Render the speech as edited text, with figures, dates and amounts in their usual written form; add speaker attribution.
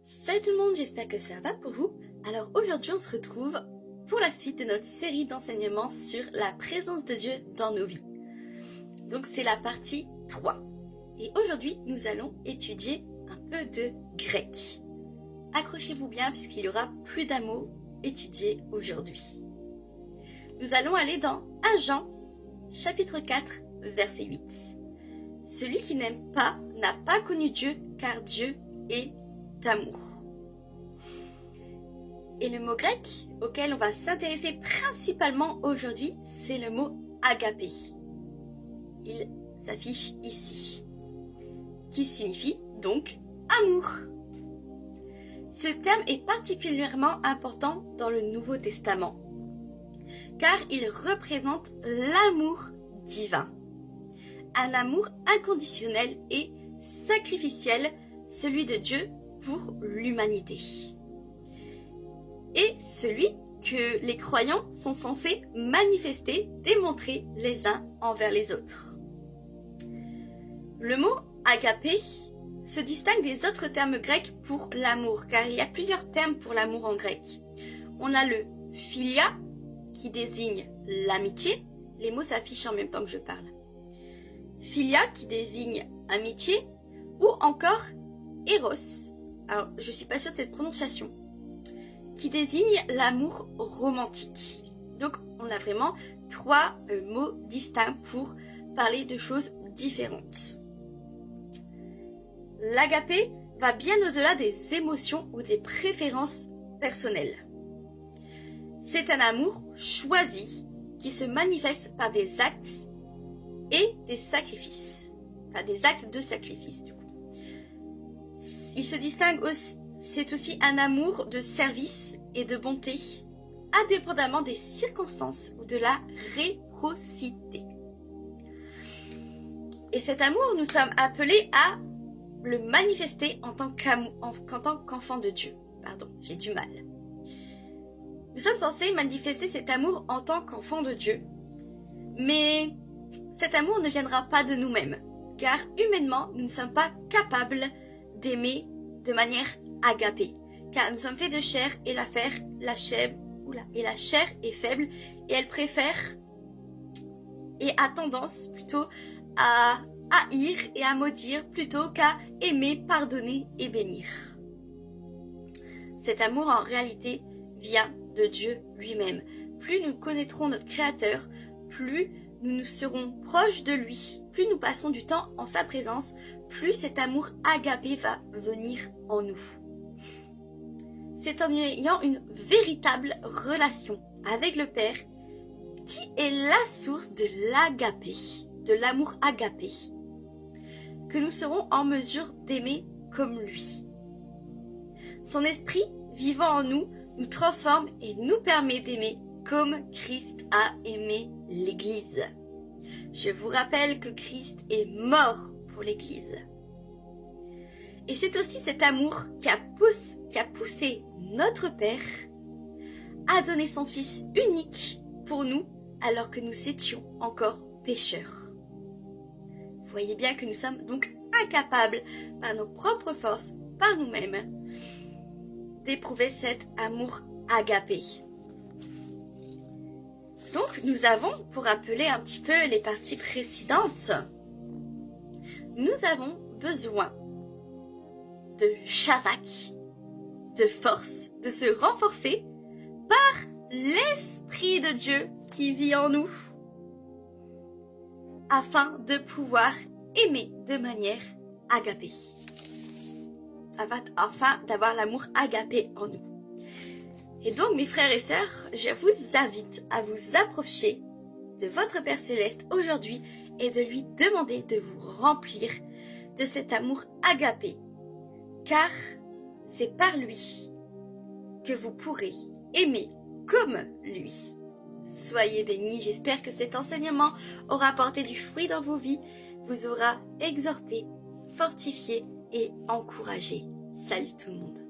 Speaker 1: Salut tout le monde, j'espère que ça va pour vous. Alors aujourd'hui on se retrouve pour la suite de notre série d'enseignements sur la présence de Dieu dans nos vies. Donc c'est la partie 3. Et aujourd'hui nous allons étudier un peu de grec. Accrochez-vous bien puisqu'il y aura plus d'un mot étudié aujourd'hui. Nous allons aller dans 1 Jean, chapitre 4, verset 8. Celui qui n'aime pas n'a pas connu Dieu, car Dieu est amour. Et le mot grec auquel on va s'intéresser principalement aujourd'hui, c'est le mot agapé. Il s'affiche ici, qui signifie donc amour. Ce terme est particulièrement important dans le Nouveau Testament, car il représente l'amour divin. Un amour inconditionnel et sacrificiel, celui de Dieu pour l'humanité. Et celui que les croyants sont censés manifester, démontrer les uns envers les autres. Le mot agapé se distingue des autres termes grecs pour l'amour, car il y a plusieurs termes pour l'amour en grec. On a le philia, qui désigne l'amitié. Les mots s'affichent en même temps que je parle. Philia, qui désigne amitié, ou encore Eros, alors je suis pas sûre de cette prononciation, qui désigne l'amour romantique. Donc on a vraiment 3 mots distincts pour parler de choses différentes. L'agapé va bien au-delà des émotions ou des préférences personnelles. C'est un amour choisi qui se manifeste par des actes et des sacrifices. Enfin, des actes de sacrifice du coup. Il se distingue aussi, c'est aussi un amour de service et de bonté, indépendamment des circonstances ou de la réciprocité. Et cet amour, nous sommes appelés à le manifester en tant qu'enfant de Dieu. Pardon, j'ai du mal. Nous sommes censés manifester cet amour en tant qu'enfant de Dieu, mais cet amour ne viendra pas de nous-mêmes, car humainement, nous ne sommes pas capables d'aimer de manière agapée, car nous sommes faits de chair et la chair est faible et elle préfère et a tendance plutôt à haïr et à maudire plutôt qu'à aimer, pardonner et bénir. Cet amour en réalité vient de Dieu lui-même. Plus nous connaîtrons notre Créateur, plus nous serons proches de lui, plus nous passons du temps en sa présence, plus cet amour agapé va venir en nous. C'est en ayant une véritable relation avec le Père qui est la source de l'agapé, de l'amour agapé, que nous serons en mesure d'aimer comme lui. Son esprit vivant en nous nous transforme et nous permet d'aimer comme Christ a aimé l'Église. Je vous rappelle que Christ est mort pour l'Église. Et c'est aussi cet amour qui a poussé notre Père à donner son Fils unique pour nous alors que nous étions encore pécheurs. Vous voyez bien que nous sommes donc incapables par nos propres forces, par nous-mêmes, d'éprouver cet amour agapé. Donc nous avons, pour rappeler un petit peu les parties précédentes, nous avons besoin de chazak, de force, de se renforcer par l'Esprit de Dieu qui vit en nous, afin de pouvoir aimer de manière agapée, afin d'avoir l'amour agapé en nous. Et donc mes frères et sœurs, je vous invite à vous approcher de votre Père Céleste aujourd'hui et de lui demander de vous remplir de cet amour agapé, car c'est par lui que vous pourrez aimer comme lui. Soyez bénis, j'espère que cet enseignement aura porté du fruit dans vos vies, vous aura exhorté, fortifié et encouragé. Salut tout le monde.